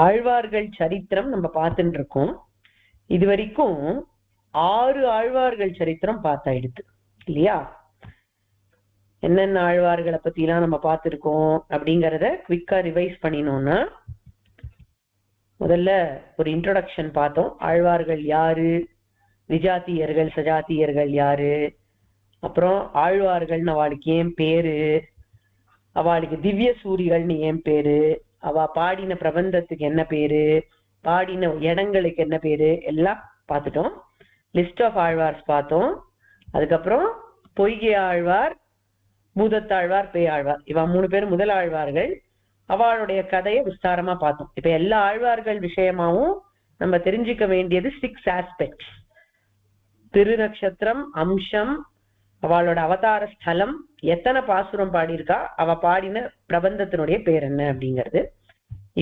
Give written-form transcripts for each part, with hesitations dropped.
ஆழ்வார்கள் சரித்திரம் நம்ம பார்த்துட்டு இருக்கோம். இது வரைக்கும் 6 ஆழ்வார்கள் சரித்திரம் பார்த்தாயிடுது இல்லையா? என்னென்ன ஆழ்வார்களை பத்தி எல்லாம் நம்ம பார்த்திருக்கோம் அப்படிங்கறத குவிக்கா ரிவைஸ் பண்ணினோம்னா, முதல்ல ஒரு இன்ட்ரோடக்ஷன் பார்த்தோம். ஆழ்வார்கள் யாரு, விஜாத்தியர்கள் சஜாத்தியர்கள் யாரு, அப்புறம் ஆழ்வார்கள்னு அவளுக்கு ஏன் பேரு, அவளுக்கு திவ்ய சூரிகள்னு ஏன் பேரு, அவ பாடின பிரபந்தத்துக்கு என்ன பேரு, பாடின இடங்களுக்கு என்ன பேரு, எல்லாம் பார்த்துட்டோம். லிஸ்ட் ஆஃப் ஆழ்வார்ஸ் பார்த்தோம். அதுக்கப்புறம் பொய்கை ஆழ்வார், பூதத்தாழ்வார், பேயாழ்வார், இவ 3 பேரும் முதல் ஆழ்வார்கள். அவளுடைய கதையை விஸ்தாரமா பார்த்தோம். இப்ப எல்லா ஆழ்வார்கள் விஷயமாவும் நம்ம தெரிஞ்சுக்க வேண்டியது 6 ஆஸ்பெக்ட்ஸ். திருநக்ஷத்திரம், அம்சம், அவளோட அவதார ஸ்தலம், எத்தனை பாசுரம் பாடியிருக்கா, அவ பாடின பிரபந்தத்தினுடைய பேர் என்ன அப்படிங்கிறது.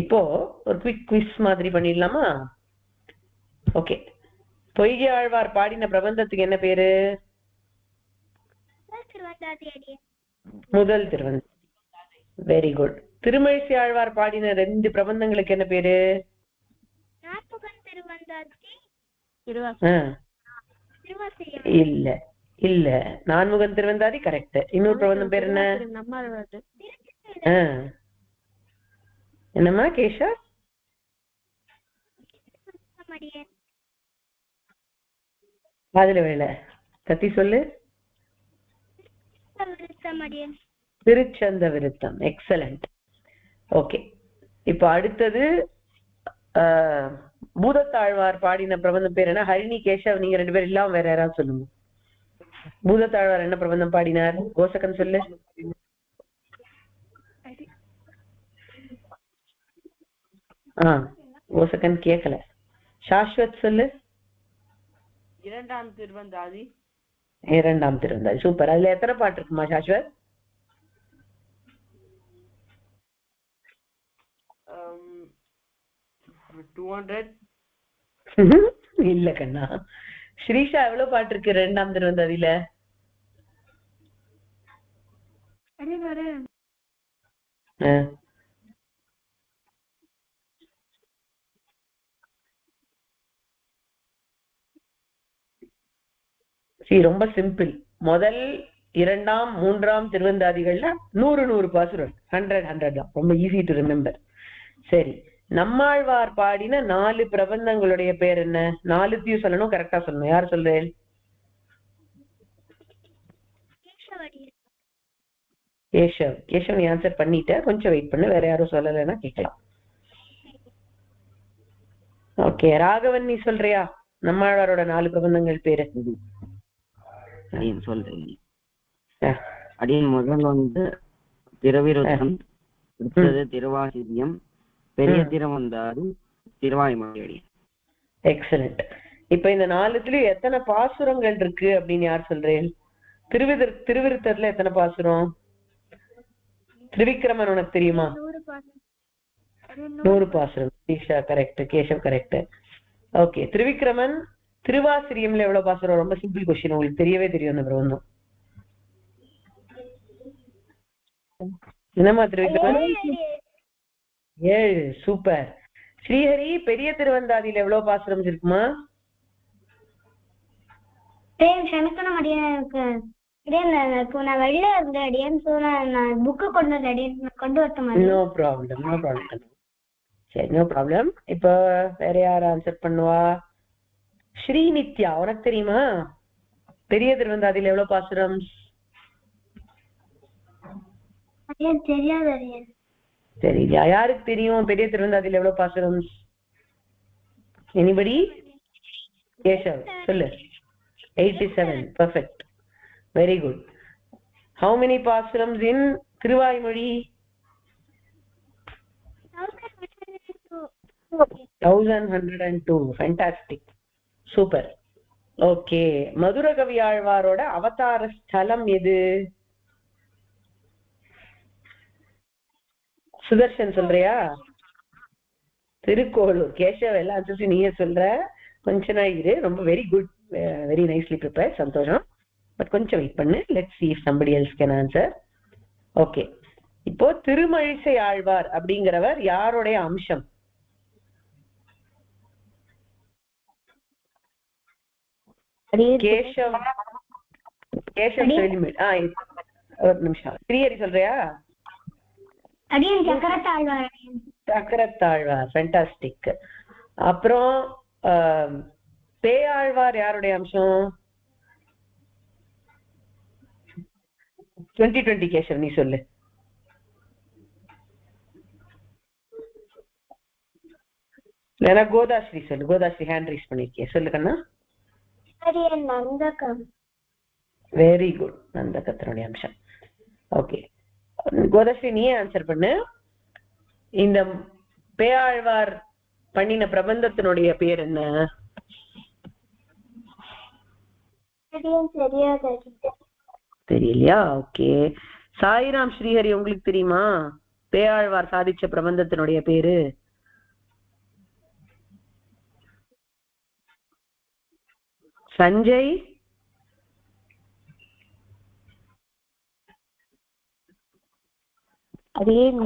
இப்போ ஒரு குவிக் குவிஸ் மாதிரி பண்ணிடலாமா? ஓகே. பொய்கை ஆழ்வார் பாடின பிரபந்தத்துக்கு என்ன பேரு? முதல் திருவந்தாதி. Very good. திருமழிசை ஆழ்வார் பாடின 2 பிரபந்தங்களுக்கு என்ன பேரு? இல்ல இல்ல, நான்முகன் திருவந்தாதி கரெக்ட். இன்னொரு பிரபந்தம் பேர் என்ன? என்னம்மா கேஷா? அதுல வேலை கத்தி சொல்லு. திருச்சந்த விருத்தம். எக்ஸலண்ட். ஓகே. இப்ப அடுத்தது பூதத்தாழ்வார் பாடின பிரபந்தம் பேர் என்ன? ஹரிணி, கேஷவ், நீங்க 2 பேர் இல்லாம வேற யாராவது சொல்லுங்க. பூதத்தாழ்வார் என்ன பிரபந்தம் பாடினார்? கோசகன் சொல்லு. கோசகன் கேட்கல. சாஸ்வத் சொல்லு. இரண்டாம் திருவந்தாதி. இரண்டாம் திருவந்தாதி. சூப்பர். அதுல எத்தனை பாட்டு இருக்குமா சாஸ்வத்? 200. இல்ல கண்ணா. ஸ்ரீஷா எவ்வளவு பாட்டு இருக்கு இரண்டாம் திருவந்தாதியில? ரொம்ப சிம்பிள். முதல், இரண்டாம், மூன்றாம் திருவந்தாதிகள்ல 100 பாசுரம், 100 தான். ரொம்ப ஈஸி டு ரிமெம்பர். சரி, நம்மாழ்வார் பாடின 4 பிரபந்தங்களுடைய பேர் என்ன? 4த்தையும் சொல்லணும், கரெக்டா சொல்லணும். யார் சொல்றேன்? கேஷவ். கேஷவ் நீ ஆன்சர் பண்ணிட்ட, கொஞ்சம் வெயிட் பண்ணு, வேற யாரும் சொல்லலைன்னா கேட்கலாம். ஓகே, ராகவன் நீ சொல்றியா நம்மாழ்வாரோட 4 பிரபந்தங்கள் பேரு? சொல்றேன். அடியின் முதல் வந்து திருவிருத்தம், திருவாசிரியம், பெரிய திருவந்தாதி, திருவாய்மொழி. எக்ஸலண்ட். இப்ப இந்த 4த்துலயும் எத்தனை பாசுரங்கள் இருக்கு அப்படின்னு யார் சொல்றேன்? திருவிருத்தத்துல எத்தனை பாசுரம்? திரிவிக்ரமன் உனக்கு தெரியுமா? 100 பாசுரம். Isha correct, Keshav correct. Okay, Trivikraman. திருவாசிரியம்ல எவ்வளவு பாசுரம்? ரொம்ப சிம்பிள் கொஸ்டின், உங்களுக்கு தெரியவே தெரியும் அந்த பிரபந்தம். என்னமா திரிவிக்ரமன்? 7. சூப்பர். ஸ்ரீஹரி, பெரிய திருவந்தாதியில எவ்வளவு பாசுரம் இருக்குமா? No problem, no problem. சரி, நோ ப்ராப்ளம். இப்ப வேற யார் ஆன்சர் பண்ணுவா? ஸ்ரீநித்யா, உனக்கு தெரியுமா பெரிய திருவந்தாதியில எவ்வளவு பாசுரம்? தெரியலையா? யாருக்கு தெரியும் பெரிய திருவந்தாதியில எவ்வளவு பாசுரம்? எனிபடி? கேஷவ் சொல்லு. 87. Perfect. Very good. How many passurams in Thiruvaimozhi? 1102. Fantastic. Super. Okay. Madhurakavi ஆழ்வாரோட அவதார ஸ்தலம் எது? சுதர்ஷன் சொல்றியா? திருக்கோளூர். கேஷவ் எல்லாம் ஆன்சர்ஸ் நீயே சொல்ற. கொஞ்சம் இரு. ரொம்ப very good, very nicely prepare. சந்தோஷம். பட் கொஞ்சம் வெயிட் பண்ணு. Let's see if somebody else can answer. Okay, இப்போ திருமழிசை ஆழ்வார் அப்படிங்கிறவர் யாருடைய அம்சம்? கேஷவ் செலிமிட். ஒரு நிமிஷம், ஸ்ரீஹரி சொல்றியா? சக்கரத்தாழ்வார், ஃபேண்டாஸ்டிக். அப்புறம் பேயாழ்வார் யாருடைய அம்சம்? 2020 கேஷவ் நீ சொல்லு. இல்லைன்னா கோதாஸ்ரீ சொல்லு. கோதாஸ்ரீ ஹேண்ட் ரைஸ் பண்ணிருக்கேன், சொல்லு கண்ணா. வெரி குட், நந்தகத்தினுடைய அம்சம். ஓகே கோதாஸ்ரீ நீயே ஆன்சர் பண்ணு. இந்த பேயாழ்வார் பண்ணின பிரபந்தத்தினுடைய பேர் என்ன? தெரியலையா? ஓகே. சாய்ராம் ஸ்ரீஹரி உங்களுக்கு தெரியுமா பேயாழ்வார் சாதிச்ச பிரபந்தத்தினுடைய பேரு? சஞ்சய்?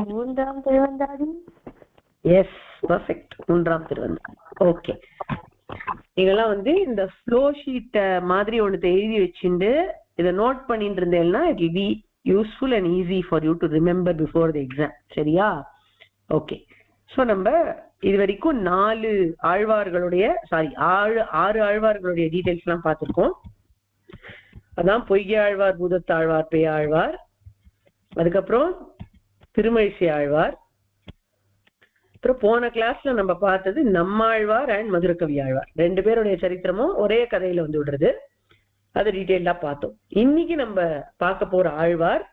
மூன்றாம் திருவந்தாதி. எஸ், பெர்ஃபெக்ட், மூன்றாம் திருவந்தாதி. ஓகே, நீங்கெல்லாம் இந்த ஃப்ளோ ஷீட் மாதிரி ஒன்று எழுதி வச்சுட்டு இதை நோட் பண்ணிட்டு இருந்தேன்னா it will be useful and easy for you to remember before the exam. சரியா? ஓகே. ஸோ நம்ம இது வரைக்கும் 4 ஆழ்வார்களுடைய 6 ஆழ்வார்களுடைய டீடைல்ஸ் எல்லாம் பார்த்திருக்கோம். அதான் பொய்கை ஆழ்வார், பூதத்தாழ்வார், பேயாழ்வார், அதுக்கப்புறம் திருமழிசை ஆழ்வார், அப்புறம் போன கிளாஸ்ல நம்ம பார்த்தது நம்மாழ்வார் அண்ட் மதுரகவி ஆழ்வார். 2 பேருடைய சரித்திரமும் ஒரே கதையில விடுறது, அது டீட்டெயிலா பார்த்தோம். இன்னைக்கு நம்ம பார்க்க போற ஆழ்வார்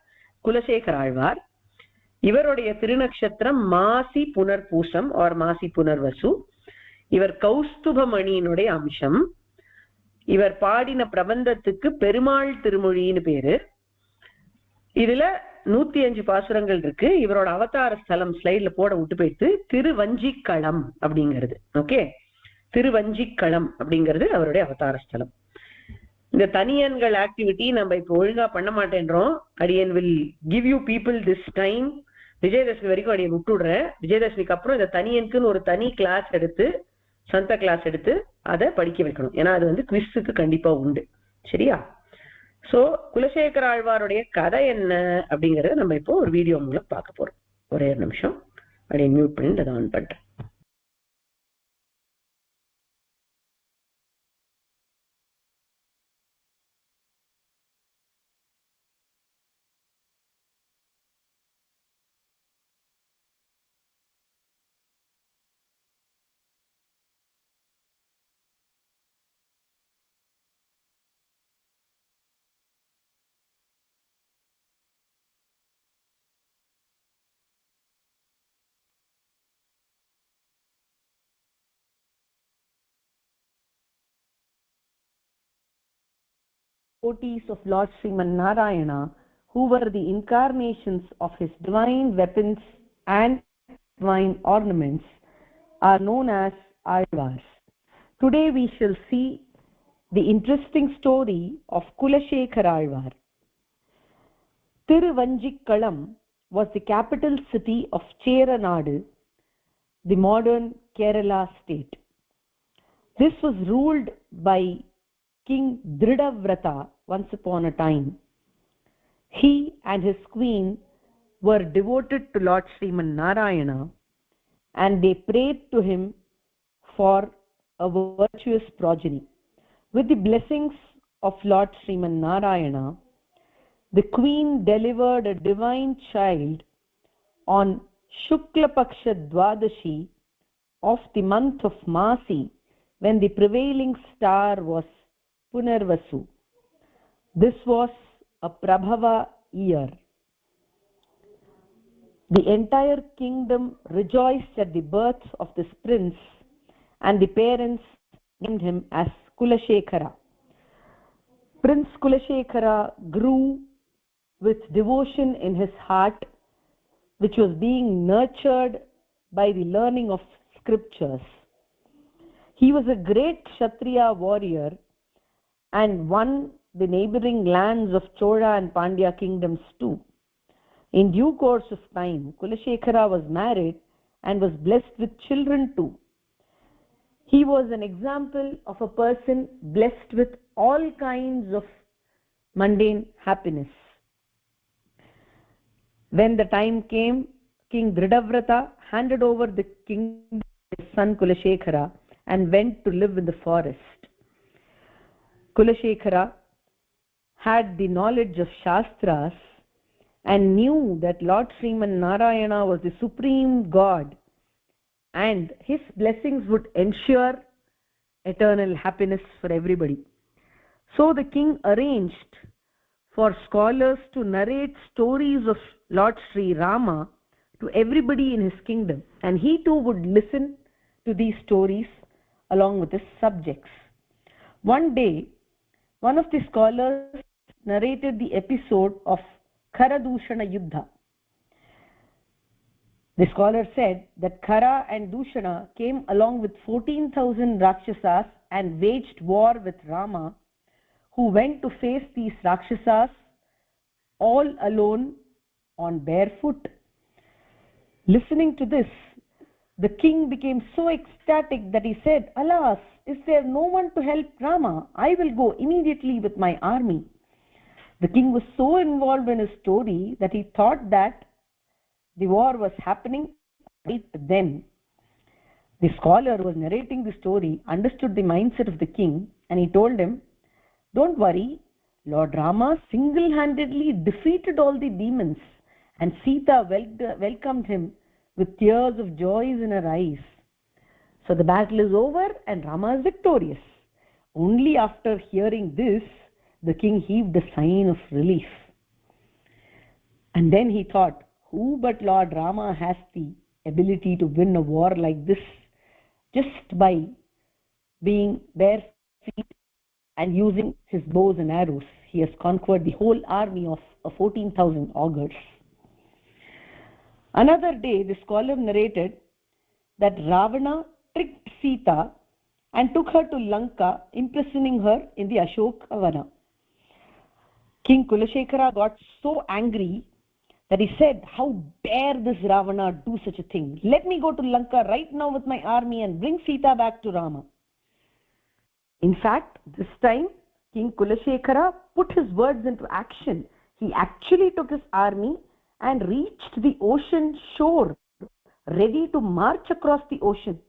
குலசேகர ஆழ்வார். இவருடைய திருநக்ஷத்திரம் மாசி புனர்பூசம் ஆர் மாசி புனர்வசு. இவர் கௌஸ்துபமணியினுடைய அம்சம். இவர் பாடின பிரபந்தத்துக்கு பெருமாள் திருமொழின்னு பேரு. இதுல 105 பாசுரங்கள் இருக்கு. இவரோட அவதார ஸ்தலம் ஸ்லைட்ல போட விட்டு போயிட்டு திருவஞ்சிக்களம் அப்படிங்கிறது. ஓகே, திருவஞ்சிக்களம் அப்படிங்கிறது அவருடைய அவதார ஸ்தலம். இந்த தனியன்கள் ஆக்டிவிட்டி நம்ம இப்ப ஒழுங்கா பண்ண மாட்டேன்றோம். அடியன் will give you people this time. Vijayadashami வரைக்கும் அடியன் விட்டுடுறேன். விஜயதசமிக்கு அப்புறம் இந்த தனியனுக்குன்னு ஒரு தனி கிளாஸ் எடுத்து, சந்த கிளாஸ் எடுத்து அதை படிக்க வைக்கணும். ஏன்னா அது குவிஸுக்கு கண்டிப்பா உண்டு. சரியா? சோ குலசேகர ஆழ்வாருடைய கதை என்ன அப்படிங்கறத நம்ம இப்போ ஒரு வீடியோ மூலம் பார்க்க போறோம். ஒரே ஒரு நிமிஷம், அப்படியே மியூட் பண்ணி அதை ஆன் பண்றேன். Devotees of Lord Sriman Narayana, who were the incarnations of his divine weapons and divine ornaments, are known as Alvars. Today we shall see the interesting story of Kulashekara Alvar. Tiruvanjikkalam was the capital city of Cheranadu, the modern Kerala state. This was ruled by King Dridavrata once upon a time. He and his queen were devoted to Lord Sriman Narayana, and they prayed to him for a virtuous progeny. With the blessings of Lord Sriman Narayana, the queen delivered a divine child on Shukla Paksha Dwadashi of the month of Masi, when the prevailing star was Punarvasu. This was a Prabhava year. The entire kingdom rejoiced at the birth of this prince, and the parents named him as Kulashekara. Prince Kulashekara grew with devotion in his heart, which was being nurtured by the learning of scriptures. He was a great Kshatriya warrior and won the neighboring lands of Chola and Pandya kingdoms too. In due course of time, Kulashekara was married and was blessed with children too. He was an example of a person blessed with all kinds of mundane happiness. When the time came, King Dridhavrata handed over the kingdom to his son Kulashekara and went to live in the forest. Kulashekara had the knowledge of Shastras and knew that Lord Sriman Narayana was the supreme God and his blessings would ensure eternal happiness for everybody. So the king arranged for scholars to narrate stories of Lord Sri Rama to everybody in his kingdom, and he too would listen to these stories along with his subjects. One day, one of the scholars narrated the episode of Khara-Dushana Yuddha. The scholar said that Khara and Dushana came along with 14,000 Rakshasas and waged war with Rama, who went to face these Rakshasas all alone on barefoot. Listening to this, the king became so ecstatic that he said, "Alas, is there no one to help Rama? I will go immediately with my army." The king was so involved in his story that he thought that the war was happening right then. The scholar who was narrating the story understood the mindset of the king, and he told him, "Don't worry, Lord Rama single-handedly defeated all the demons, and Sita welcomed him with tears of joy in her eyes. So the battle is over and Rama is victorious." Only after hearing this, the king heaved a sigh of relief. And then he thought, who but Lord Rama has the ability to win a war like this just by being bare feet and using his bows and arrows? He has conquered the whole army of 14,000 augurs. Another day, the scholar narrated that Ravana tricked Sita and took her to Lanka, imprisoning her in the Ashokavana. King Kulashekara got so angry that he said, "How dare this Ravana do such a thing? Let me go to Lanka right now with my army and bring Sita back to Rama." In fact, this time, King Kulashekara put his words into action. He actually took his army and reached the ocean shore, ready to march across the ocean.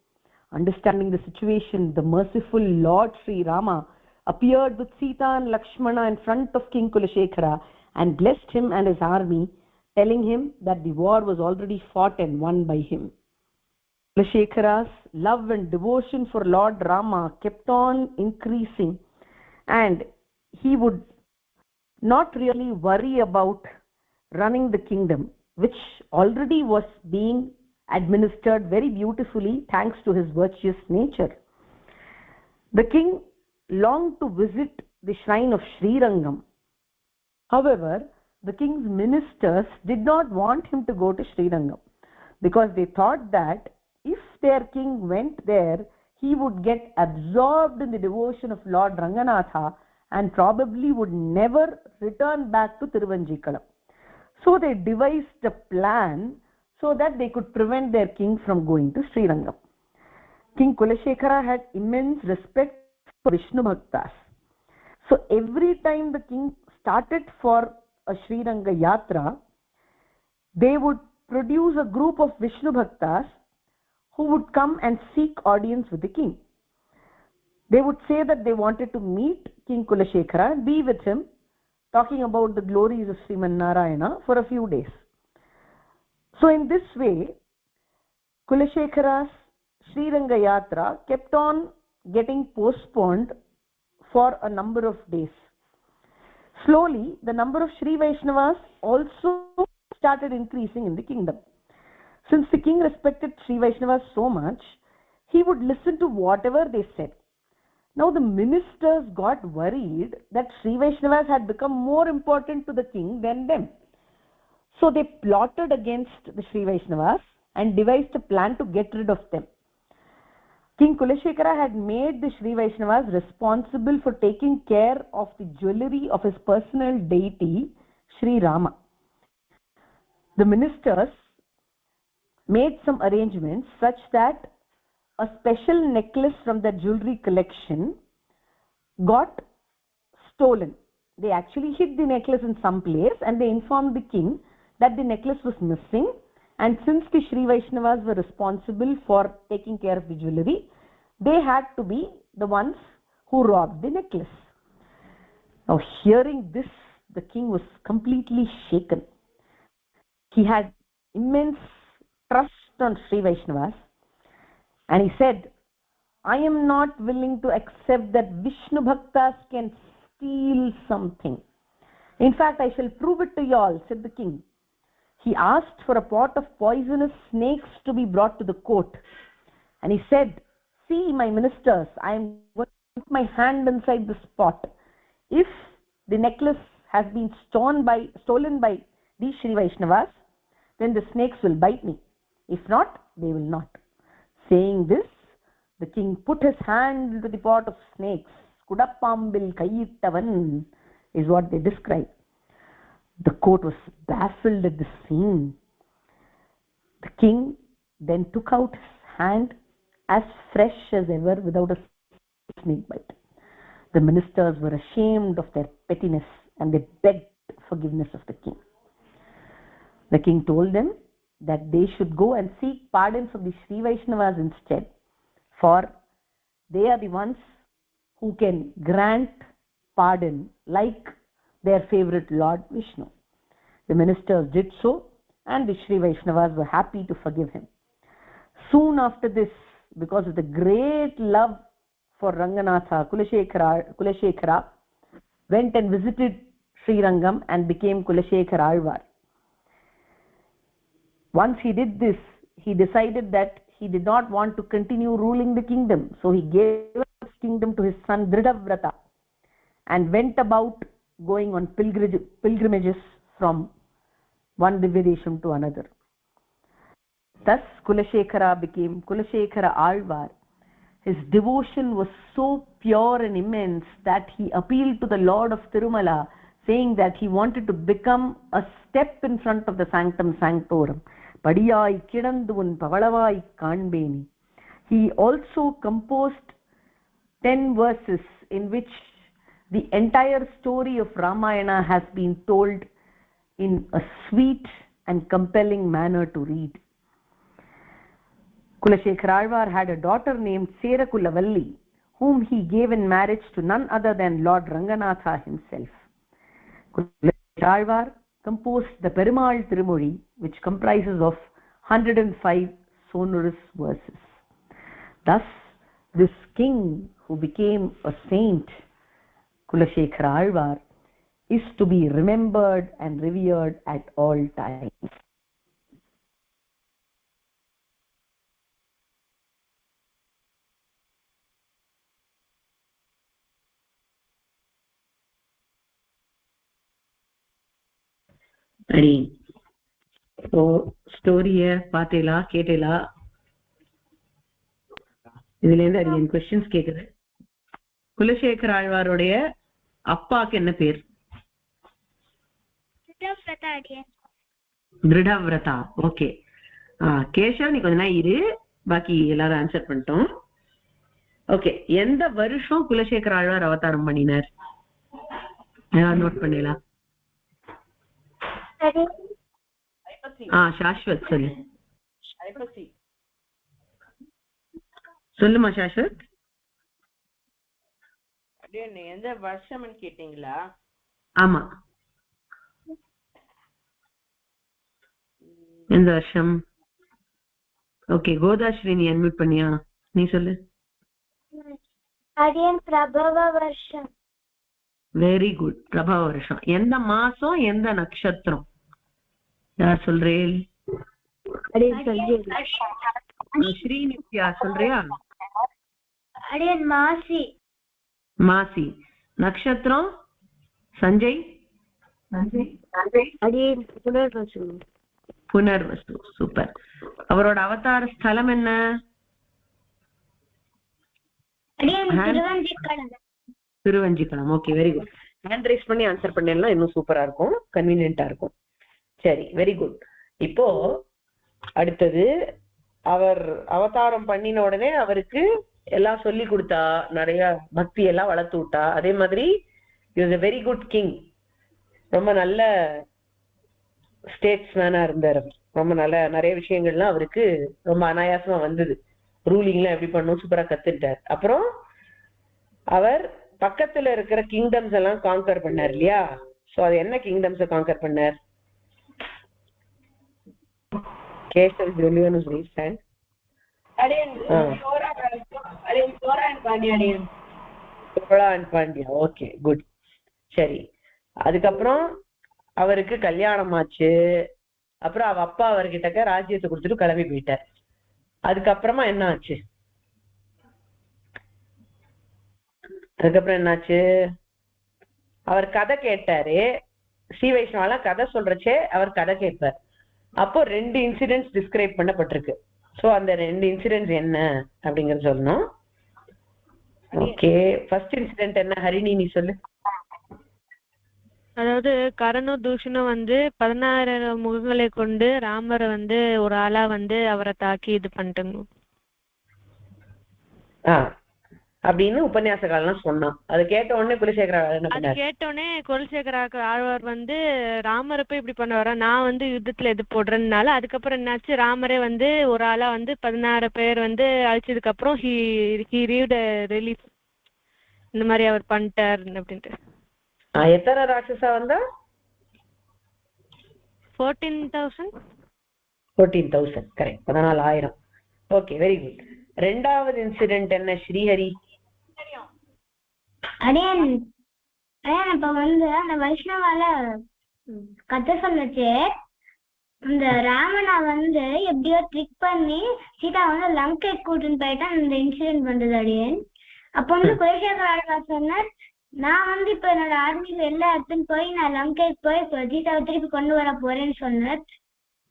Understanding the situation, the merciful Lord Sri Rama appeared with Sita and Lakshmana in front of King Kulashekara and blessed him and his army, telling him that the war was already fought and won by him. Kulashekara's love and devotion for Lord Rama kept on increasing, and he would not really worry about running the kingdom, which already was being administered very beautifully thanks to his virtuous nature. The king longed to visit the shrine of Srirangam. However, the king's ministers did not want him to go to Srirangam because they thought that if their king went there, he would get absorbed in the devotion of Lord Ranganatha and probably would never return back to Tiruvanjikalam. So they devised a plan so that they could prevent their king from going to Srirangam. King Kulashekara had immense respect for Vishnu Bhaktas. So every time the king started for a Sriranga Yatra, they would produce a group of Vishnu Bhaktas who would come and seek audience with the king. They would say that they wanted to meet King Kulashekara and be with him, talking about the glories of Sriman Narayana for a few days. So in this way, Kulashekara's Sriranga Yatra kept on getting postponed for a number of days. Slowly, the number of Sri Vaishnavas also started increasing in the kingdom. Since the king respected Sri Vaishnavas so much, he would listen to whatever they said. Now the ministers got worried that Sri Vaishnavas had become more important to the king than them. So they plotted against the Sri Vaishnavas and devised a plan to get rid of them. King Kulashekara had made the Sri Vaishnavas responsible for taking care of the jewelry of his personal deity, Sri Rama. The ministers made some arrangements such that a special necklace from the jewelry collection got stolen. They actually hid the necklace in some place and they informed the king that the necklace was missing, and since the Sri Vaishnavas were responsible for taking care of the jewelry, they had to be the ones who robbed the necklace. Now hearing this, the king was completely shaken. He had immense trust on Sri Vaishnavas, and he said, I am not willing to accept that Vishnu Bhaktas can steal something. In fact, I shall prove it to you all, said the king. He asked for a pot of poisonous snakes to be brought to the court, and he said, see, my ministers, I am going to put my hand inside this pot. If the necklace has been stolen by these Sri Vaishnavas, then the snakes will bite me. If not, they will not. Saying this, the king put his hand into the pot of snakes. Kudappambil kayittavan is what they describe. The court was baffled at the scene. The king then took out his hand as fresh as ever without a snake bite. The ministers were ashamed of their pettiness and they begged forgiveness of the king. The king told them that they should go and seek pardon from the Sri Vaishnavas instead, for they are the ones who can grant pardon like their favorite Lord Vishnu. The ministers did so, and the Sri Vaishnavas were happy to forgive him. Soon after this, because of the great love for Ranganatha, Kulasekhara went and visited Sri Rangam and became Kulasekhara Alvar. Once he did this, he decided that he did not want to continue ruling the kingdom, so he gave his kingdom to his son Dridhavrata and went about going on pilgrimages from one Divyadesham to another. Thus Kulasekhara became Kulasekhara Alvar. His devotion was so pure and immense that he appealed to the Lord of Tirumala, saying that he wanted to become a step in front of the sanctum sanctorum. Padiyai kidandu un pavalavai kaanbeni. He also composed 10 verses in which the entire story of Ramayana has been told in a sweet and compelling manner to read. Kulasekhara Alvar had a daughter named Serakulavalli, whom he gave in marriage to none other than Lord Ranganatha himself. Kulasekhara Alvar composed the Perumal Tirumozhi, which comprises of 105 sonorous verses. Thus, this king who became a saint, Kulasekhara Alvar, is to be remembered and revered at all times. அடி so ஸ்டோரிய பார்த்தேலா கேட்டேலா? இதுல இருந்து அடி என் questions கேக்குது. குலசேகர ஆழ்வாருடைய அப்பாக்கு என்ன பேர்? திருடவ்ரதா. Okay. Keshav நீ கொஞ்ச நேரம் இரு, பாக்கி எல்லாரும் ஆன்சர் பண்ணிட்டோம். ஓகே. எந்த வருஷம் குலசேகர ஆழ்வார் அவதாரம் பண்ணினார்? நோட் பண்ணலாம். சாஸ்வத் சொல்லு. சொல்லுமா சாஸ்வத். எந்த வருஷம்னு கேட்டீங்களா? ஆமா, எந்த வருஷம்? ஓகே, கோதாஸ்ரீ நீ அன்மியூட் பண்ணியா? நீ சொல்லு. பிரபவ வருஷம். வெரி குட், பிரபவ வருஷம். எந்த மாசம், எந்த நட்சத்திரம்? யார் சொல்றேன்? ஸ்ரீநித்யா சொல்றியா? மாசி. மாசி. நட்சத்திரம்? சஞ்சய். புனர்வசு. சூப்பர். அவரோட அவதார ஸ்தலம் என்ன? Thiruvanchikulam. Okay, very good. Hand raise பண்ணி ஆன்சர் பண்ணலாம், இன்னும் சூப்பரா இருக்கும், கன்வீனியன்ட்டா இருக்கும். சரி, வெரி குட். இப்போ அடுத்தது அவர் அவதாரம் பண்ணின உடனே அவருக்கு எல்லாம் சொல்லி கொடுத்தா, நிறைய பக்தி எல்லாம் வளர்த்து விட்டா. அதே மாதிரி is a very good king, ரொம்ப நல்ல ஸ்டேட்ஸ்மேனா இருந்தார். ரொம்ப நல்ல நிறைய விஷயங்கள்லாம் அவருக்கு ரொம்ப அனாயாசமா வந்தது. ரூலிங்லாம் எப்படி பண்ணணும் சூப்பரா கத்துட்டார். அப்புறம் அவர் பக்கத்துல இருக்கிற கிங்டம்ஸ் எல்லாம் கான்கர் பண்ணார் இல்லையா? சோ அது என்ன கிங்டம்ஸ் கான்கர் பண்ணார்? Keshav Julian recent Pandya. Okay good. சரி, அதுக்கப்புறம் அவருக்கு கல்யாணம் ஆச்சு. அப்புறம் அவ அப்பா அவர்கிட்ட ராஜ்யத்தை கொடுத்துட்டு கிளம்பி போயிட்டார். அதுக்கப்புறமா என்ன ஆச்சு? அதுக்கப்புறம் என்னாச்சு? அவர் கதை கேட்டாரு. ஸ்ரீ வைஷ்ணவாலாம் கதை சொல்றச்சே அவர் கதை கேட்பார். அப்போ 2 இன்சிடென்ட்ஸ் டிஸ்கிரைப் பண்ணப்பட்டிருக்கு. சோ அந்த 2 இன்சிடென்ட்ஸ் என்ன அப்படிங்கறது சொல்லணும். ஓகே, ஃபர்ஸ்ட் இன்சிடென்ட் என்ன ஹரிணி நீ சொல்லு. அதாவது கரணும் தூஷணும் வந்து 16 முகங்களை கொண்டு ராமரை வந்து ஒரு ஆளா வந்து அவரை தாக்கி இது பண்ணிட்டுங்க அப்படின்னு உபன்யாசகாலாம் சொன்னான். அது கேட்ட உடனே குலசேகர என்ன பண்ணாரு? அது கேட்ட உடனே குலசேகர ஆழ்வார் வந்து ராமரை போய் இப்படி பண்ண வர, நான் வந்து யுத்தத்துல இது போடுறதுனால அதுக்கப்புறம் என்னாச்சு, ராமரே வந்து ஒரு ஆளா வந்து 16 பேர் வந்து அழிச்சதுக்கு அப்புறம் he received a relief, இந்த மாதிரி அவர் பண்ணிட்டார் அப்படின்ட்டு. எத்தனை ராட்சசா வந்தா? 14,000 கரெக்ட், 14,000. Okay, very good. ரெண்டாவது இன்சிடென்ட் என்ன ஸ்ரீஹரி? அடியன் இப்ப வந்து அந்த வைஷ்ணவால கதை சொல்லுச்சு, இந்த ராமனை வந்து எப்படியோ ட்ரிக் பண்ணி சீதா வந்து லங்கை கூட்டுன்னு போயிட்டா இந்த இன்சிடென்ட் வந்தது அடியன். அப்ப வந்து குலசேகர ஆழ்வார் சொன்னார், நான் வந்து இப்ப என்னோட ஆர்மியில எல்லா இடத்துக்கும் போய் நான் லங்கைக்கு போய் சீதாவை திருப்பி கொண்டு வர போறேன்னு சொன்னார்.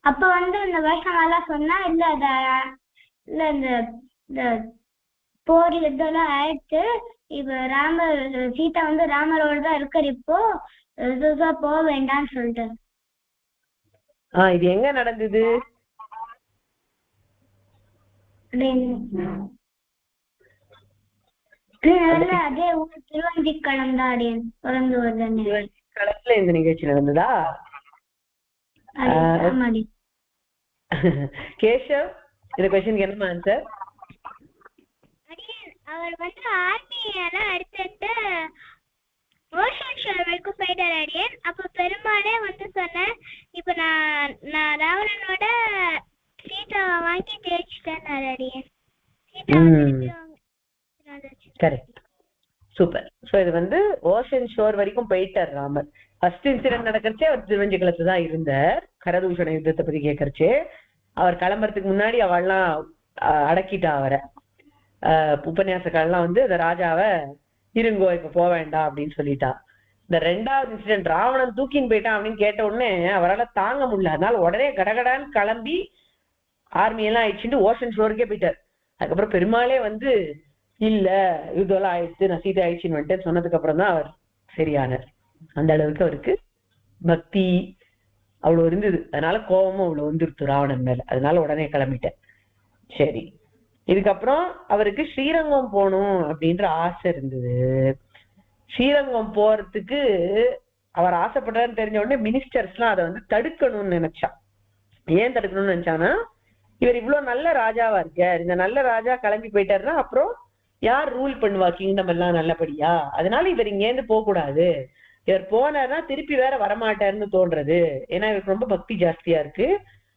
அப்ப வந்து இந்த வைஷ்ணவாலாம் சொன்னா இல்ல இந்த போர் இதெல்லாம் ஆயிடுச்சு, இப்ப சீதா வந்து ராமரோட தான் இருக்கிற, இப்போ போக வேண்டாம்னு சொல்லிட்டு. இது எங்க நடந்தது? அதே ஊர் திருவஞ்சிக்களம் தான் அடியன் பிறந்து வருது. களத்துல இந்த நிகழ்ச்சி நடந்ததா? கேஷவ், இந்த क्वेश्चन என்ன ஆன்சர்? அவர் வந்து ஆர்மி எல்லாம் எடுத்துட்டு ஓஷன் ஷோர் வரைக்கும் போயிட்டார் அடியன். அப்ப பெருமாளே வந்து சொன்னேன், இப்ப நான் ராவணனோட சீதாவை வாங்கி ஜெயிச்சுட்டேன் அடியன். Correct, super. சோ இது வந்து ஓஷன் ஷோர் வரைக்கும் போயிட்டார் ராமர். ஃபர்ஸ்ட் இன்சிடென்ட் நடக்கிறச்சே அவர் திருவஞ்சிகளத்துல தான் இருந்தார். கரதூஷண யுத்தத்தை பத்தி கேட்கறச்சே அவர் கிளம்புறதுக்கு முன்னாடி அவள்லாம் அடக்கிட்டா அவரை. உபன்யாசக்காரெல்லாம் வந்து இந்த ராஜாவை இருங்கோ இப்ப போக வேண்டாம் அப்படின்னு சொல்லிட்டா. இந்த ரெண்டாவது இன்சிடென்ட் ராவணன் தூக்கின்னு போயிட்டான் அப்படின்னு கேட்ட உடனே அவரால் தாங்க முடியல. அதனால உடனே கடகடான்னு கிளம்பி ஆர்மியெல்லாம் ஆயிடுச்சுட்டு ஓஷன் ஷோருக்கே போயிட்டார். அதுக்கப்புறம் பெருமாளே வந்து இல்ல யுத்தம்லாம் ஆயிடுச்சு, நான் சீதை ஆயிடுச்சுன்னு வந்துட்டு சொன்னதுக்கு அப்புறம் தான் அவர் சரியானார். அந்த அளவுக்கு அவருக்கு பக்தி அவ்வளவு இருந்தது. அதனால கோபமும் அவ்வளவு வந்துருச்சு ராவணன் மேல. அதனால உடனே கிளம்பிட்டேன். சரி, இதுக்கப்புறம் அவருக்கு ஸ்ரீரங்கம் போகணும் அப்படின்ற ஆசை இருந்தது. ஸ்ரீரங்கம் போறதுக்கு அவர் ஆசைப்படுறாருன்னு தெரிஞ்ச உடனே மினிஸ்டர்ஸ் எல்லாம் அதை வந்து தடுக்கணும்னு நினைச்சா. ஏன் தடுக்கணும்னு நினைச்சானா, இவர் இவ்வளவு நல்ல ராஜாவா இருக்கார், இந்த நல்ல ராஜா கிளம்பி போயிட்டாருன்னா அப்புறம் யார் ரூல் பண்ணுவா கிங்டம் எல்லாம் நல்லபடியா? அதனால இவர் இங்கேருந்து போக கூடாது. இவர் போனார்னா திருப்பி வேற வரமாட்டாருன்னு தோன்றது. ஏன்னா இவருக்கு ரொம்ப பக்தி ஜாஸ்தியா இருக்கு.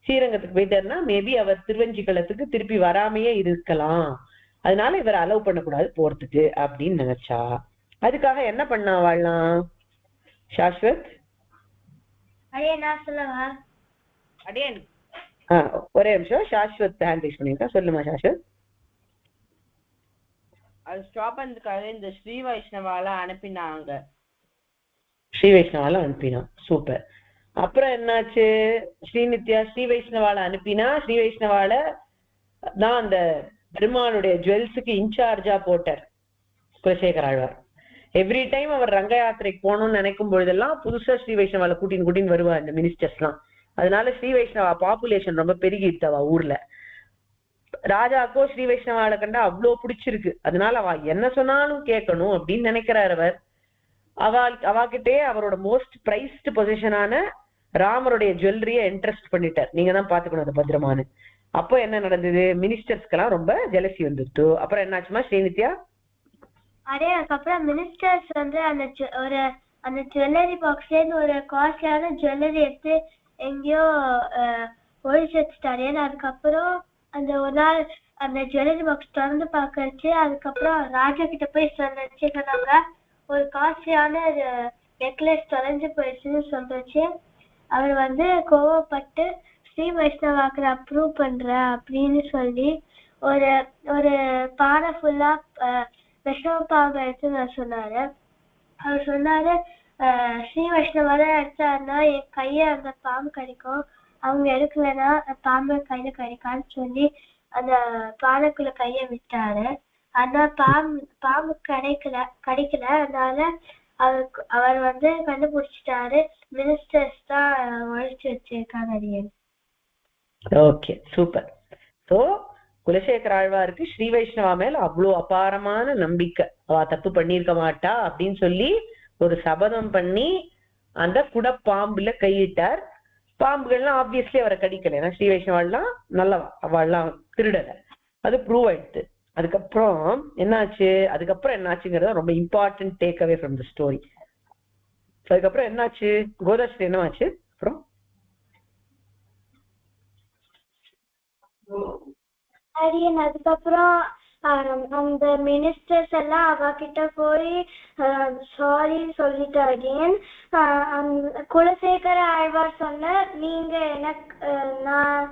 ஸ்ரீரங்கத்துக்கு போயிட்டாருன்னா மேபி அவர் திருவஞ்சிக்களத்துக்கு திருப்பி வராமையே இருக்கலாம். அதனால இவர் அலோவ் பண்ணக்கூடாது போறதுக்கு அப்படின்னு நினைச்சா. அதுக்காக என்ன பண்ணா வாழலாம்? சாஸ்வத் ஒரே நிமிஷம், சாஸ்வத் ஹேண்ட் ரைஸ் பண்ணிருக்கா. சொல்லுமா சாஸ்வத். அது ஸ்டாப் பண்ணதுக்காக இந்த ஸ்ரீ வைஷ்ணவால அனுப்பினாங்க. ஸ்ரீ வைஷ்ணவால அனுப்பினா, சூப்பர். அப்புறம் என்னாச்சு? ஸ்ரீநித்யா ஸ்ரீ வைஷ்ணவால அனுப்பினா. ஸ்ரீ வைஷ்ணவால தான் அந்த பெருமாளுடைய ஜுவல்ஸுக்கு இன்சார்ஜா போட்டார் குலசேகர ஆழ்வார். எவ்ரி டைம் அவர் ரங்க யாத்திரைக்கு போகணும்னு நினைக்கும் பொழுதெல்லாம் புதுசா ஸ்ரீ வைஷ்ணவால கூட்டின்னு வருவா இந்த மினிஸ்டர்ஸ் எல்லாம். அதனால ஸ்ரீ வைஷ்ணவா பாப்புலேஷன் ரொம்ப பெருகிட்டவா ஊர்ல. ராஜாக்கோ ஸ்ரீ வைஷ்ணவால கண்டா அவ்வளோ பிடிச்சிருக்கு. அதனால அவ என்ன சொன்னாலும் கேட்கணும் அப்படின்னு நினைக்கிறார் அவர். அவாகிட்டே அவரோட மோஸ்ட் பிரைஸ்ட் பொசிஷனான ராமருடைய ஜுவல்லரிய இன்ட்ரெஸ்ட் பண்ணிட்டார். நீங்க தான் பாத்துக்கணும் அதை பத்திரமானு. அப்போ என்ன நடந்தது, மினிஸ்டர்ஸ்க்கெல்லாம் ரொம்ப ஜெலசி வந்துருச்சு. அப்புறம் என்னாச்சுமா ஸ்ரீநித்யா? அதே அதுக்கப்புறம் மினிஸ்டர்ஸ் வந்து அந்த ஜுவல்லரி பாக்ஸ்ல இருந்து ஒரு காஸ்ட்லியான ஜுவல்லரி எடுத்து எங்கேயோ ஒழிச்சு வச்சுட்டாரு. அதுக்கப்புறம் அந்த ஒரு நாள் அந்த ஜுவல்லரி பாக்ஸ் திறந்து பாக்கச்சு, அதுக்கப்புறம் ராஜா கிட்ட போய் சொன்னாங்க ஒரு காஸ்ட்லியான நெக்லஸ் தொலைஞ்சு போயிடுச்சுன்னு சொல்லிச்சு. அவர் வந்து கோவப்பட்டு ஸ்ரீ வைஷ்ணவாக்கு அப்ரூவ் பண்ற அப்படின்னு சொல்லி ஒரு பானை ஃபுல்லா வைஷ்ணவ பாம்பு எடுத்து சொன்னாரு. அவர் சொன்னாரு ஸ்ரீ வைஷ்ணவால எடுத்தாருன்னா என் கைய அந்த பாம்பு கடிக்கும், அவங்க எடுக்கலன்னா பாம்பு கையில கடிக்கான்னு சொல்லி அந்த பானைக்குள்ள கைய விட்டாரு. ஆனா பாம்பு கடிக்கல. அதனால அவர் வந்து கண்டுபிடிச்சிட்டாரு மினிஸ்டர்ஸ் தான் ஒழிச்சு வச்சிருக்காங்க. Okay, super. சோ குலசேகர ஆழ்வாருக்கு ஸ்ரீ வைஷ்ணவா மேல அவ்வளோ அபாரமான நம்பிக்கை. அவ தப்பு பண்ணிருக்க மாட்டா அப்படின்னு சொல்லி ஒரு சபதம் பண்ணி அந்த குடப்பாம்புல கையிட்டார். பாம்புகள்லாம் ஆப்வியஸ்லி அவரை கடிக்கல, ஏன்னா ஸ்ரீ வைஷ்ணவாள்லாம் நல்லவா, அவள்லாம் திருடல, அது ப்ரூவ் ஆயிடுச்சு. அதுக்கப்புறம் என்னாச்சுங்கிறத ரொம்ப important take away from the story. அதுக்கப்புறம் என்னாச்சு, கோதாஸ்ரீ என்னவாச்சு அப்புறம்? அதுக்கப்புறம் அந்த மினிஸ்டர்ஸ் எல்லாம் அவகிட்ட போய் சாரி சொல்லிட்டு அகைன் குலசேகர ஆழ்வார் சொன்ன நீங்க நான்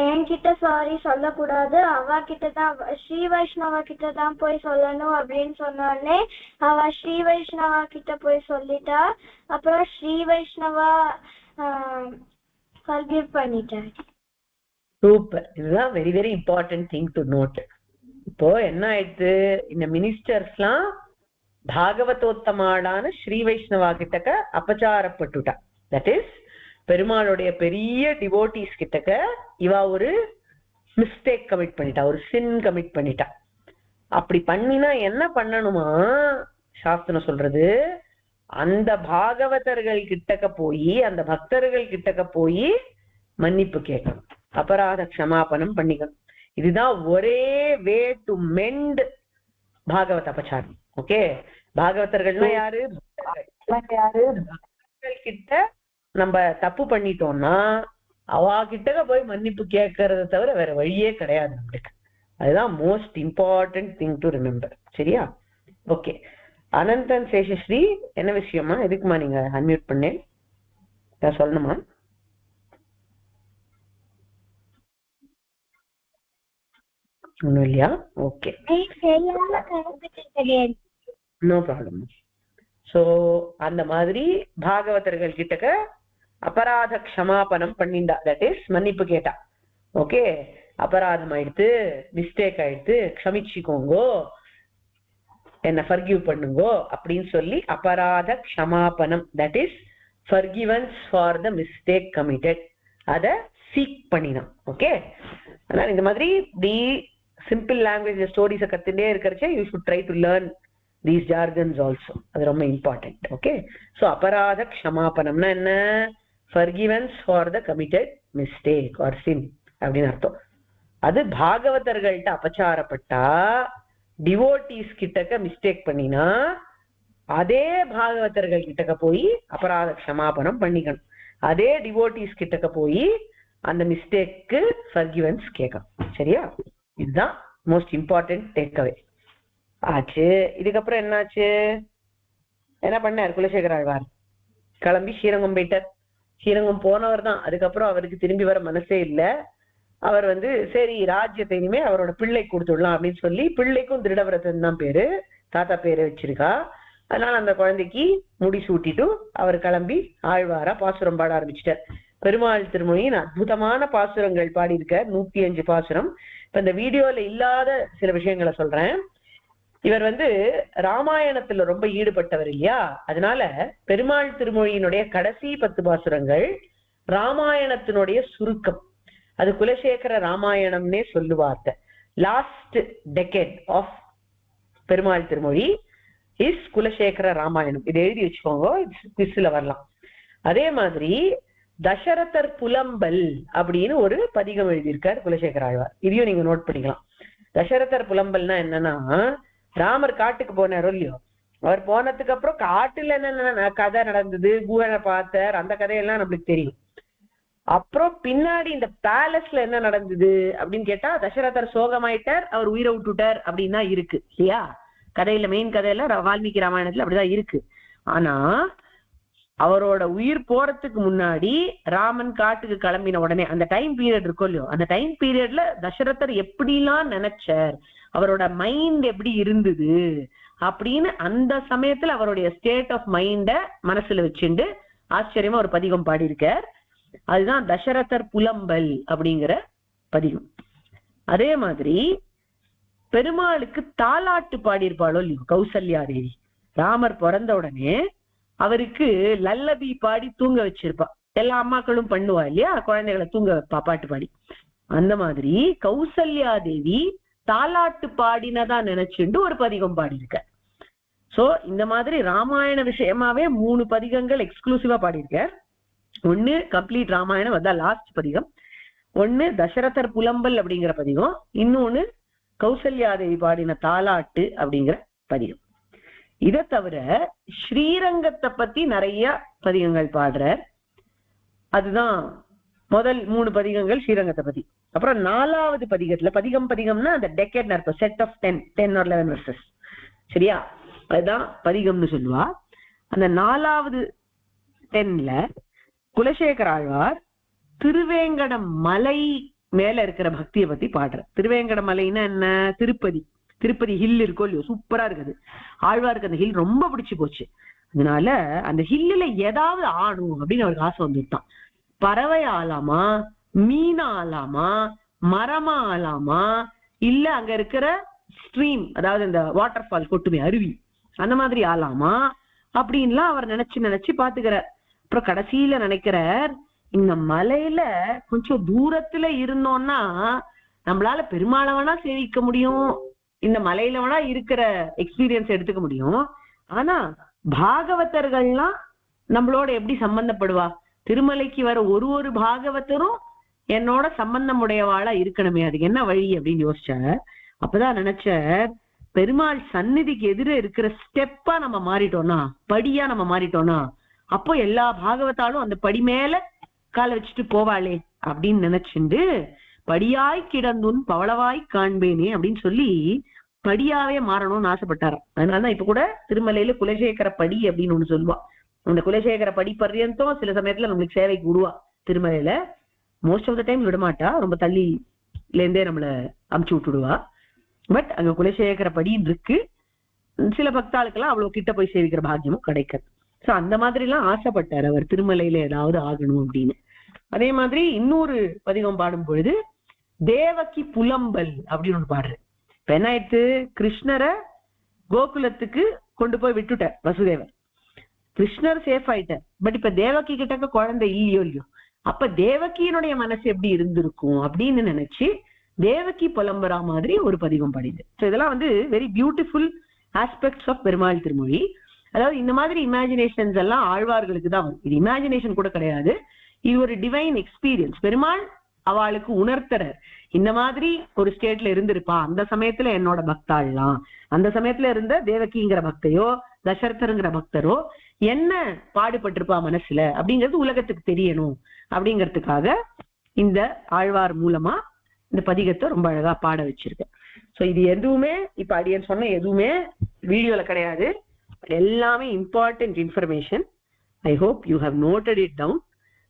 என்கிட்ட சாரி சொல்லக்கூடாது, அவகிட்ட தான் ஸ்ரீ வைஷ்ணவா கிட்ட தான் போய் சொல்லணும் அப்படின்னு சொன்னோடனே அவ ஸ்ரீ வைஷ்ணவா கிட்ட போய் சொல்லிட்டா. அப்புறம் ஸ்ரீ வைஷ்ணவா ஃபர்கிவ் பண்ணிட்டாரு. சூப்பர். இதுதான் very very important thing to note. இப்போ என்ன ஆயிடுச்சு, இந்த மினிஸ்டர்ஸ்லாம் பாகவதோத்தமாடான ஸ்ரீ வைஷ்ணவா கிட்டக்க அபச்சாரப்பட்டுட்டா. தட் இஸ் பெருமாளுடைய பெரிய டிவோட்டிஸ் கிட்டக்க இவ ஒரு மிஸ்டேக் கமிட் பண்ணிட்டா, ஒரு சின் கமிட் பண்ணிட்டா. அப்படி பண்ணினா என்ன பண்ணணுமா சாஸ்திரம் சொல்றது, அந்த பாகவதர்கள் கிட்டக்க போய் அந்த பக்தர்கள் கிட்டக்க போய் மன்னிப்பு கேட்கணும், அபராத க்ஷமாபனம் பண்ணிக்கணும். இதுதான் ஒரே வே டு மெண்ட் பாகவத அபச்சாரம். ஓகே, பாகவதர்கள்னா யாரு கிட்ட நம்ம தப்பு பண்ணிட்டோம்னா அவா கிட்ட போய் மன்னிப்பு கேட்கறத தவிர வேற வழியே கிடையாது நம்மளுக்கு. அதுதான் most important thing to remember. சரியா? ஓகே, அனந்தன் சேஷஸ்ரீ என்ன விஷயமா, எதுக்குமா நீங்க அன்மியூட் பண்ணேன், சொல்லணுமா? ஒண்ணும் இல்லையா? Okay, no problem. சோ அந்த மாதிரி பாகவதர்கள் கிட்டக்க அபராத க்ஷமாபனம் பண்ணிண்டா, தட் இஸ் மன்னிப்பு கேட்டா. ஓகே, அபராதம் ஆயிடுத்து, மிஸ்டேக் ஆயிடுத்து, க்ஷமிச்சுக்கோங்கோ, என்ன ஃபர்கிவ் பண்ணுங்கோ அப்படின்னு சொல்லி அபராத க்ஷமாபனம், that is forgiveness for the mistake committed, அத சீக் பண்ணினான். ஓகே, அதனால இந்த மாதிரி தி சிம்பிள் லாங்குவேஜ் ஸ்டோரிஸை கத்துட்டே இருக்கிறச்சே you should try to learn these jargons also. அது ரொம்ப இம்பார்ட்டன்ட். ஓகே, சோ அபராத க்ஷமாபனம்னா என்ன, forgiveness for the committed mistake or sin அப்படின்னு அர்த்தம். அது பாகவதர்கள்ட்ட அபச்சாரப்பட்டா, டிவோட்டிஸ் கிட்டக்க மிஸ்டேக் பண்ணினா அதே பாகவதர்கள் கிட்டக்க போய் அபராத க்ஷமாபனம் பண்ணிக்கணும். அதே டிவோட்டிஸ் கிட்டக்க போய் அந்த மிஸ்டேக்கு forgiveness கேட்கணும். சரியா? இதுதான் மோஸ்ட் இம்பார்ட்டன்ட் டேக்அவே ஆச்சு. இதுக்கப்புறம் என்னாச்சு, என்ன பண்ணார் குலசேகர ஆழ்வார், கிளம்பி ஸ்ரீரங்கம் போயிட்டார். ஸ்ரீரங்கம் போனவர் தான், அதுக்கப்புறம் அவருக்கு திரும்பி வர மனசே இல்லை. அவர் சரி ராஜ்யத்தை இனிமே அவரோட பிள்ளை கொடுத்துடலாம் அப்படின்னு சொல்லி, பிள்ளைக்கும் திருடவரத்தன் தான் பேரு, தாத்தா பேரை வச்சிருக்கா. அதனால அந்த குழந்தைக்கு முடி சூட்டிட்டு அவர் கிளம்பி ஆழ்வாரா பாசுரம் பாட ஆரம்பிச்சிட்டார். பெருமாள் திருமொழியின் அற்புதமான பாசுரங்கள் பாடியிருக்கார், 105 பாசுரம். இப்ப இந்த வீடியோல இல்லாத சில விஷயங்களை சொல்றேன். இவர் ராமாயணத்துல ரொம்ப ஈடுபட்டவர் இல்லையா, அதனால பெருமாள் திருமொழியினுடைய கடைசி 10 பாசுரங்கள் ராமாயணத்தினுடைய சுருக்கம். அது குலசேகர ராமாயணம்னே சொல்லுவார்த்த. Last decade of Perumal Thirumozhi is Kulasekara Ramayanam. இதை எழுதி வச்சுக்கோங்க, குவிஸ்ல வரலாம். அதே மாதிரி தசரதர் புலம்பல் அப்படின்னு ஒரு பதிகம் எழுதியிருக்கார் குலசேகர ஆழ்வார். இதையும் நீங்க நோட் பண்ணிக்கலாம். தசரதர் புலம்பல்னா என்னன்னா, ராமர் காட்டுக்கு போனாரோ இல்லையோ, அவர் போனதுக்கு அப்புறம் காட்டுல என்ன கதை நடந்தது, குகனை பார்த்தார், அந்த கதையெல்லாம் நம்மளுக்கு தெரியும். அப்புறம் பின்னாடி இந்த பேலஸ்ல என்ன நடந்தது அப்படின்னு கேட்டா, தசரதர் சோகமாயிட்டார், அவர் உயிரை விட்டுட்டார் அப்படின்னு தான் இருக்கு இல்லையா கதையில. மெயின் கதையில வால்மீகி ராமாயணத்துல அப்படிதான் இருக்கு. ஆனா அவரோட உயிர் போறதுக்கு முன்னாடி ராமன் காட்டுக்கு கிளம்பின உடனே அந்த டைம் பீரியட் இருக்கும் இல்லையோ, அந்த டைம் பீரியட்ல தசரதர் எப்படிலாம் நினைச்சார், அவரோட மைண்ட் எப்படி இருந்தது அப்படின்னு அந்த சமயத்துல அவருடைய ஸ்டேட் ஆஃப் மைண்ட மனசுல வச்சுண்டு ஆச்சரியமா ஒரு பதிகம் பாடியிருக்கார். அதுதான் தசரதர் புலம்பல் அப்படிங்கிற பதிகம். அதே மாதிரி பெருமாளுக்கு தாலாட்டு பாடியிருப்பாளோ இல்லையோ கௌசல்யா தேவி. ராமர் பிறந்த உடனே அவருக்கு லல்லபி பாடி தூங்க வச்சிருப்பா. எல்லா அம்மாக்களும் பண்ணுவா இல்லையா, குழந்தைகளை தூங்க வைப்பா பாட்டு பாடி. அந்த மாதிரி கௌசல்யா தேவி தாலாட்டு பாடினதா நினைச்சுண்டு ஒரு பதிகம் பாடியிருக்க. சோ இந்த மாதிரி ராமாயண விஷயமாவே 3 பதிகங்கள் எக்ஸ்க்ளூசிவா பாடியிருக்க. ஒண்ணு கம்ப்ளீட் ராமாயணம், அதான் லாஸ்ட் பதிகம். ஒண்ணு தசரதர் புலம்பல் அப்படிங்கிற பதிகம், இன்னொன்னு கௌசல்யா தேவி பாடின தாலாட்டு அப்படிங்கிற பதிகம். இதை தவிர ஸ்ரீரங்கத்தை பத்தி நிறைய பதிகங்கள் பாடுறார். அதுதான் முதல் 3 பதிகங்கள் ஸ்ரீரங்கத்தை பத்தி. அப்புறம் 4வது பதிகத்துல, பதிகம்னா அந்த டெக்கேட் அர்த்தம், செட் ஆஃப் 10 or 11 வெர்சஸ், சரியா, அதுதான் பதிகம்னு சொல்லுவா. அந்த 4வது 10ல குலசேகர ஆழ்வார் திருவேங்கடம் மலை மேல இருக்கிற பக்தியை பத்தி பாடுற. திருவேங்கட மலைன்னா என்ன, திருப்பதி ஹில் இருக்கோ இல்லையோ, சூப்பரா இருக்குது. ஆழ்வாருக்கு அந்த ஹில் ரொம்ப பிடிச்சு போச்சு. அதனால அந்த ஹில்லுல ஏதாவது ஆடும் அப்படின்னு அவருக்கு ஆசை வந்துட்டான். பறவை ஆளாமா, மீனா ஆளாமா, மரமா ஆளாமா, இல்ல அங்க இருக்கிற ஸ்ட்ரீம், அதாவது இந்த வாட்டர் ஃபால் கொட்டுமே அருவி, அந்த மாதிரி ஆளாமா அப்படின்லாம் அவர் நினைச்சு பாத்துக்கிறார். அப்புறம் கடைசியில நினைக்கிறார், இந்த மலையில கொஞ்சம் தூரத்துல இருந்தோம்னா நம்மளால பெருமாளை வேணா சேவிக்க முடியும், இந்த மலையில வேணா இருக்கிற எக்ஸ்பீரியன்ஸ் எடுத்துக்க முடியும். ஆனா பாகவதர்கள்லாம் நம்மளோட எப்படி சம்பந்தப்படுவா, திருமலைக்கு வர ஒரு பாகவதரும் என்னோட சம்பந்தம் உடையவாளா இருக்கணுமே, அதுக்கு என்ன வழி அப்படின்னு யோசிச்சார். அப்பதான் நினைச்சார், பெருமாள் சந்நிதிக்கு எதிர இருக்கிற ஸ்டெப்பா நம்ம மாறிட்டோம்னா, படியா நம்ம மாறிட்டோம்னா, அப்போ எல்லா பாகவதாலும் அந்த படி மேல காலை வச்சுட்டு போவாளே அப்படின்னு நினைச்சுண்டு, படியாய் கிடந்துன் பவளவாய் காண்பேனே அப்படின்னு சொல்லி படியாவே மாறணும்னு ஆசைப்பட்டாராம். அதனாலதான் இப்ப கூட திருமலையில குலசேகர படி அப்படின்னு ஒண்ணு சொல்லுவா. அந்த குலசேகர படி பர்யந்தம் சில சமயத்துல நம்மளுக்கு சேவைக்கு விடுவா திருமலையில. மோஸ்ட் ஆஃப் த டைம் விடமாட்டா, ரொம்ப தள்ளில இருந்தே நம்மள அமுச்சு விட்டுடுவா. பட் அங்க குலசேகர படின்னு இருக்கு. சில பக்தாளுக்கெல்லாம் அவ்வளவு கிட்ட போய் சேவிக்கிற பாக்கியமும் கிடைக்காது. சோ அந்த மாதிரி எல்லாம் ஆசைப்பட்டார் அவர் திருமலையில ஏதாவது ஆகணும் அப்படின்னு. அதே மாதிரி இன்னொரு பதிகம் பாடும் பொழுது தேவகி புலம்பல் அப்படின்னு ஒண்ணு பாடுற. இப்ப என்ன ஆயிடுத்து, கிருஷ்ணரை கோகுலத்துக்கு கொண்டு போய் விட்டுட்டார் வசுதேவர். கிருஷ்ணர் சேஃப் ஆயிட்டார். பட் இப்ப தேவகி கிட்ட குழந்தை இல்லையோ, அப்ப தேவகியினுடைய மனசு எப்படி இருந்திருக்கும் அப்படின்னு நினைச்சு தேவகி புலம்பரா மாதிரி ஒரு பதிகம் பாடிது. சோ இதெல்லாம் very beautiful aspects of Perumal Thirumozhi. அதாவது இந்த மாதிரி இமேஜினேஷன்ஸ் எல்லாம் ஆழ்வார்களுக்கு தான் வரும். இது இமேஜினேஷன் கூட கிடையாது, இது ஒரு டிவைன் எக்ஸ்பீரியன்ஸ். பெருமாள் அவளுக்கு உணர்த்தறார், இந்த மாதிரி ஒரு ஸ்டேட்ல இருந்திருப்பா, அந்த சமயத்துல என்னோட பக்தாள்லாம், அந்த சமயத்துல இருந்த தேவகிங்கிற பக்தையோ தசரதருங்கிற பக்தரோ என்ன பாடுபட்டிருப்பா மனசுல அப்படிங்கிறது உலகத்துக்கு தெரியணும் அப்படிங்கிறதுக்காக இந்த ஆழ்வார் மூலமா இந்த பதிகத்தை ரொம்ப அழகா பாட வச்சிருக்கேன். சோ இது எதுவுமே இப்ப அடியன் சொன்ன எதுவுமே வீடியோல கிடையாது, எல்லாமே important information. I hope you have noted it down.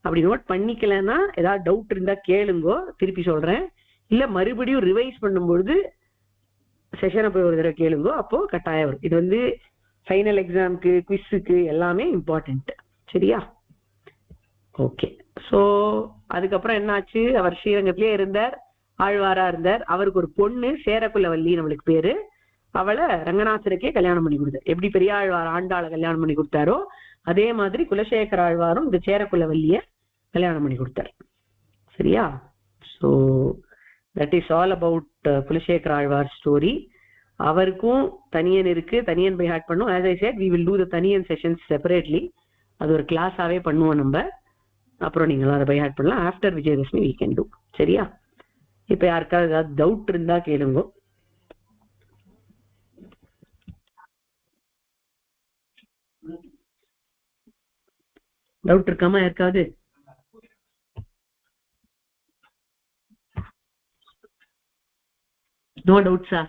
அப்படி நோட் பண்ணிக்கலன்னா ஏதாவது டவுட் இருந்தா கேளுங்கோ, திருப்பி சொல்றேன். இல்ல மறுபடியும் ரிவைஸ் பண்ணும்பொழுது செஷனை போய் ஒரு தடவை கேளுங்கோ, அப்போ கட்டாயம் வரும். இது ஃபைனல் எக்ஸாமுக்கு, குவிஸுக்கு எல்லாமே இம்பார்ட்டன்ட். சரியா? ஓகே. சோ அதுக்கப்புறம் என்னாச்சு, அவர் ஸ்ரீரங்கத்திலேயே இருந்தார், ஆழ்வாரா இருந்தார். அவருக்கு ஒரு பொண்ணு சேரக்குலவல்லி நம்மளுக்கு பேரு. அவளை ரங்கநாதருக்கே கல்யாணம் பண்ணி கொடுத்தார். எப்படி பெரிய ஆழ்வார் ஆண்டாளை கல்யாணம் பண்ணி கொடுத்தாரோ அதே மாதிரி குலசேகர ஆழ்வாரும் இந்த சேரக்குலவல்லிய கல்யாணம் பண்ணி கொடுத்தார். சரியா? So that is all about Kulasekhara Alwar story. அவருக்கும் தனியன் இருக்கு, தனியன் பை ஹார்ட் பண்ணும். As I said we will do the தனியன் செஷன்ஸ் செப்பரேட்லி. அது ஒரு கிளாஸாவே பண்ணுவோம் நம்ம. அப்புறம் நீங்களும் அதை பை ஹார்ட் பண்ணலாம். After Vijayadashami we can do. சரியா? இப்ப யாருக்காவது ஏதாவது டவுட் இருந்தா கேளுங்க. டவுட் இருக்காமா யாருக்காவது? நோ டவுட்ஸா?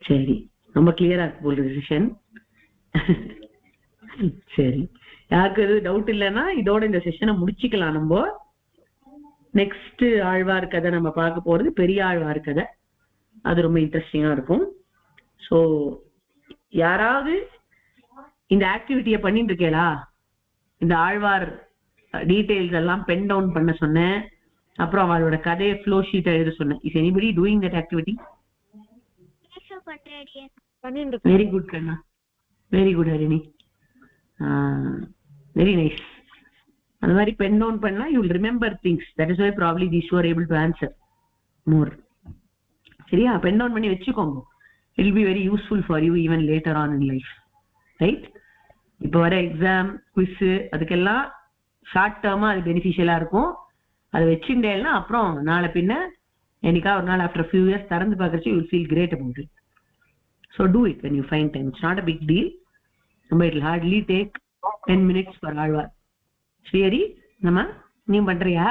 சரி, ரொம்ப கிளியரா இருக்கு போல டிசிஷன். சரி, யாருக்கு எதுவும் டவுட் இல்லைன்னா இதோட இந்த செஷனை முடிச்சுக்கலாம். நம்ம நெக்ஸ்ட் ஆழ்வார் கதை நம்ம பார்க்க போறது பெரிய ஆழ்வார் கதை. அது ரொம்ப இன்ட்ரெஸ்டிங்கா இருக்கும். ஸோ யாராவது இந்த ஆக்டிவிட்டியை பண்ணிட்டு இருக்கேளா? இந்த ஆழ்வார் டீடைல்ஸ் எல்லாம் பென் டவுன் பண்ண சொன்னேன். அப்புறம் அவளோட கதையை ஃப்ளோ ஷீட் எழுத சொன்னேன். Is anybody doing that activity? Very good Kanna, very good Harini, very nice. அந்த மாதிரி பென் டவுன் பண்ணா you will remember things. That is why probably these you are able to answer more. சரியா? பென் டவுன் பண்ணி வச்சுக்கோங்க. It will be very useful for you even later on in life. Right? இப்போ வர exam, quiz, அதுக்கெல்லாம் short டேர்மா அது பெனிஃபிஷியலா இருக்கும். அதை வச்சுட்டேன்னா அப்புறம் நாளை பின்ன என்னைக்கா ஒரு நாள் ஆஃப்டர் ஃபியூ இயர்ஸ் திறந்து பார்க்கறச்சு you will feel great about it. So do it when you find time. It's not a big deal. நம்ம it hardly take 10 minutes for Alwar. சரி, நம்ம நீ பண்றியா?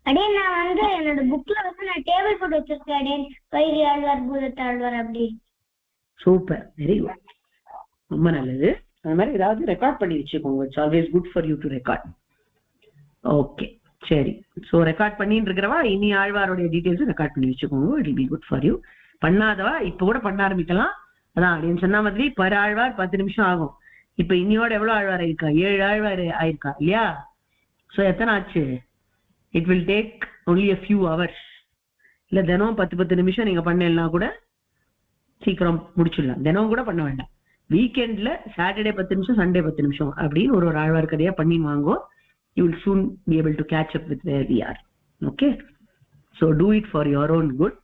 அடே நான் வந்து என்னோட புக்ல வந்து நான் டேபிள் போட்டு வச்சிருக்கேன். அடே வைரி ஆழ்வார், பூதத்தாழ்வார் அப்படி. சூப்பர், வெரி குட், ரொம்ப நல்லது. அந்த மாதிரி ஏதாவது ரெக்கார்ட் பண்ணி வச்சுக்கோங்க. It's always good for you to record. Okay, சரி. ஸோ ரெக்கார்ட் பண்ணிட்டு இருக்கிறவா இனி ஆழ்வாருடைய டீடைல்ஸ் ரெக்கார்ட் பண்ணி வச்சுக்கோங்க. It will be good for you. பண்ணாதவா இப்போ கூட பண்ண ஆரம்பிக்கலாம். அதான் அப்படின்னு சொன்ன மாதிரி பர் ஆழ்வார் 10 நிமிஷம் ஆகும். இப்ப இன்னையோட எவ்வளவு ஆழ்வார் ஆயிருக்கா? 7 ஆழ்வார் ஆயிருக்கா இல்லையா? ஸோ எத்தனை ஆச்சு? It will take only a few hours. இல்ல தினம் 10 நிமிஷம் நீங்க பண்ணலன்னா கூட சீக்கிரம் முடிச்சிடலாம். தினம் கூட பண்ண வேண்டாம். வீக்கெண்ட்ல சாட்டர்டே 10 நிமிஷம், சண்டே 10 நிமிஷம் அப்படின்னு ஒரு ஆழ்வார் கதையா பண்ணி வாங்கோ. You will soon be able to catch up with where we are. Okay? So do it for your own good.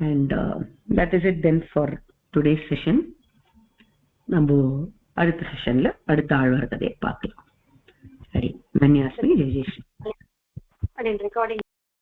And that is it then for today's session. நம்ம அடுத்த செஷன்ல அடுத்த ஆழ்வார் கதையை பார்க்கலாம். சரி, மன்னியாஸ்மி, ஜெய் ஜெய் ஸ்ரீ.